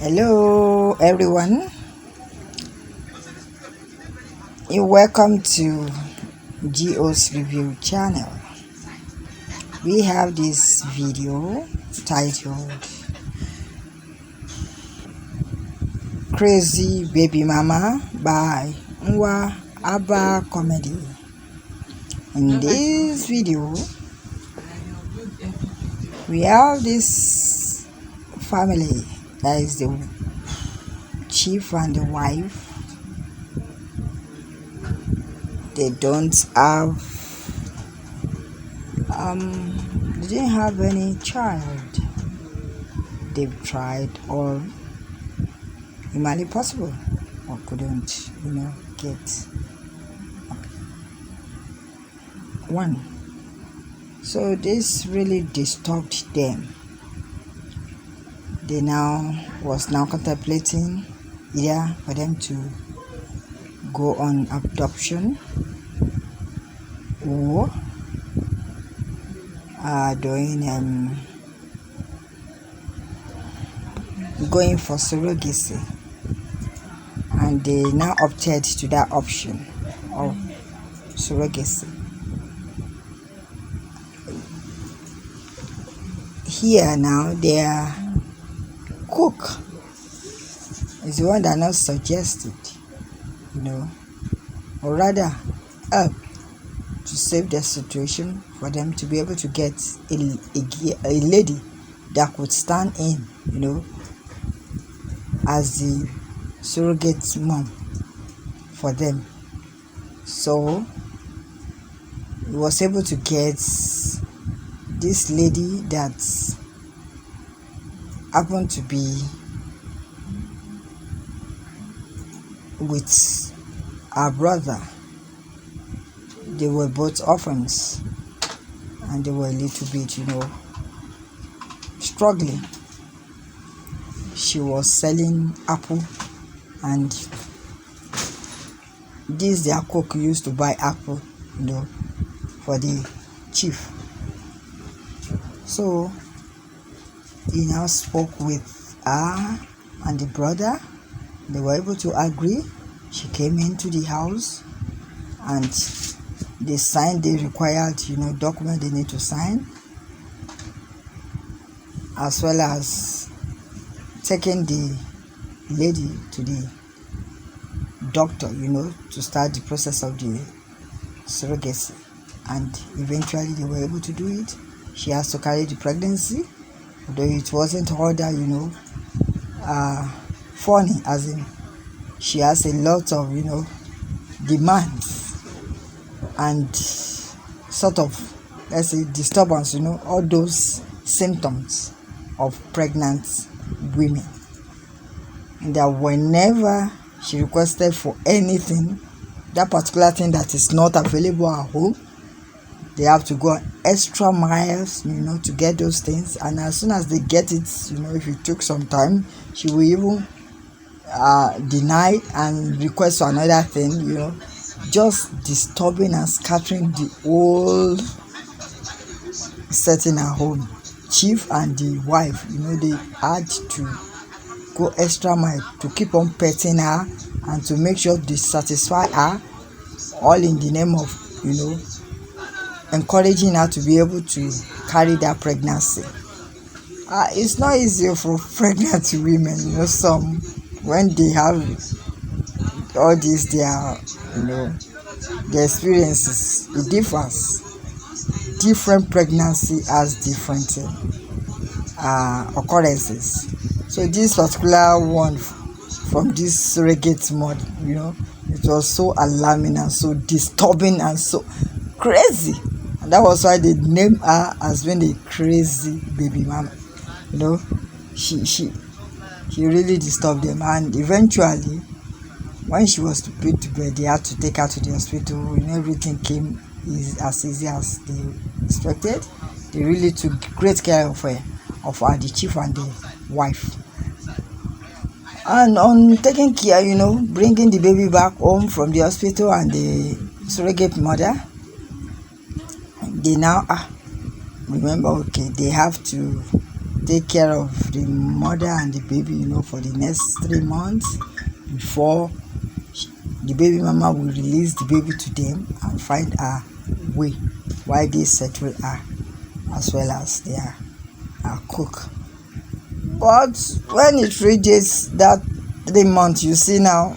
Hello everyone, and welcome to GO's review channel. We have this video titled Crazy Baby Mama by Nwa Abba Comedy. In this video, we have this family, that is the chief and the wife. They don't have they didn't have any child. They've tried all humanly possible, or couldn't get one. So this really disturbed them. They was now contemplating either for them to go on adoption or going for surrogacy, and they now opted to that option of surrogacy. Here now, their cook is the one that not suggested, or rather help to save their situation, for them to be able to get a lady that could stand in, as the surrogate mom for them. So he was able to get this lady that happened to be with our brother. They were both orphans, and they were a little bit, struggling. She was selling apple, and their cook used to buy apple, for the chief. So he now spoke with her and the brother. They were able to agree. She came into the house, and they signed the required, document they need to sign, as well as taking the lady to the doctor, to start the process of the surrogacy. And eventually they were able to do it. She has to carry the pregnancy, though it wasn't all that, funny, as in she has a lot of, demands and sort of, let's say, disturbance, all those symptoms of pregnant women. And that whenever she requested for anything, that particular thing that is not available at home, they have to go extra miles, to get those things. And as soon as they get it, if it took some time, she will even deny and request for another thing, just disturbing and scattering the whole setting at home. Chief and the wife, they had to go extra mile to keep on petting her and to make sure they satisfy her, all in the name of, encouraging her to be able to carry that pregnancy. It's not easy for pregnant women, some, when they have all these, their experiences, it differs. Different pregnancy has different occurrences. So this particular one from this surrogate mother, it was so alarming and so disturbing and so crazy. And that was why they named her as being the crazy baby mama. She really disturbed them, and eventually, when she was to put to bed, they had to take her to the hospital. Everything came as easy as they expected. They really took great care of her, the chief and the wife. And on taking care, bringing the baby back home from the hospital, and the surrogate mother, they now remember, okay, they have to take care of the mother and the baby, for the next 3 months before the baby mama will release the baby to them and find a way why they settle her, as well as their cook. But when it reaches that 3 months, you see now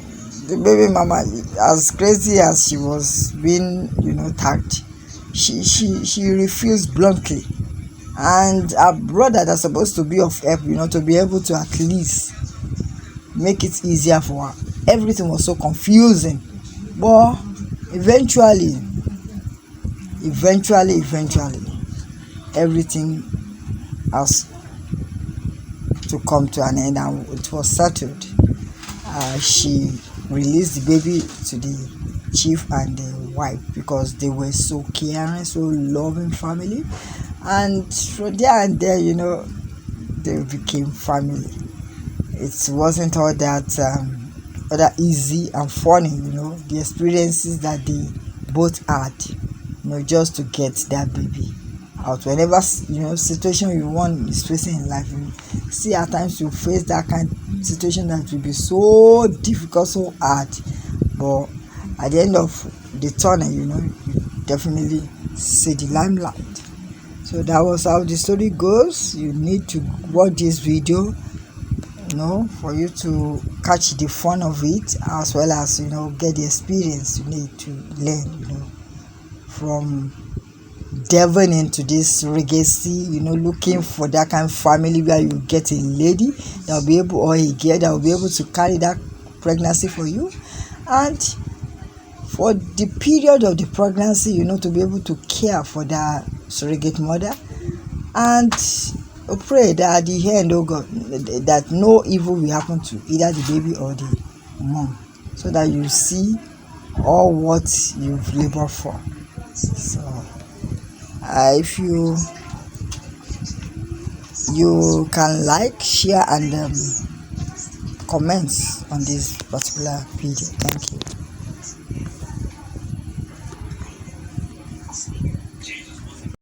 the baby mama, as crazy as she was being tagged, she refused bluntly. And her brother that's supposed to be of help, to be able to at least make it easier for her. Everything was so confusing. But eventually, everything has to come to an end, and it was settled. She released the baby to the chief and the wife because they were so caring, so loving family, and from there and there, they became family. It wasn't all that easy and funny, the experiences that they both had, just to get that baby out. Whenever situation you want is facing in life, see at times you face that kind of situation that will be so difficult, so hard, but at the end of the tunnel, you definitely see the limelight. So that was how the story goes. You need to watch this video, for you to catch the fun of it, as well as get the experience you need to learn, from delving into this legacy, looking for that kind of family where you get a lady that will be able, or a girl that will be able to carry that pregnancy for you, and for the period of the pregnancy, to be able to care for that surrogate mother, and pray that at the end, oh God, that no evil will happen to either the baby or the mom, so that you see all what you've labored for. So if you can like, share, and comment on this particular video. Thank you.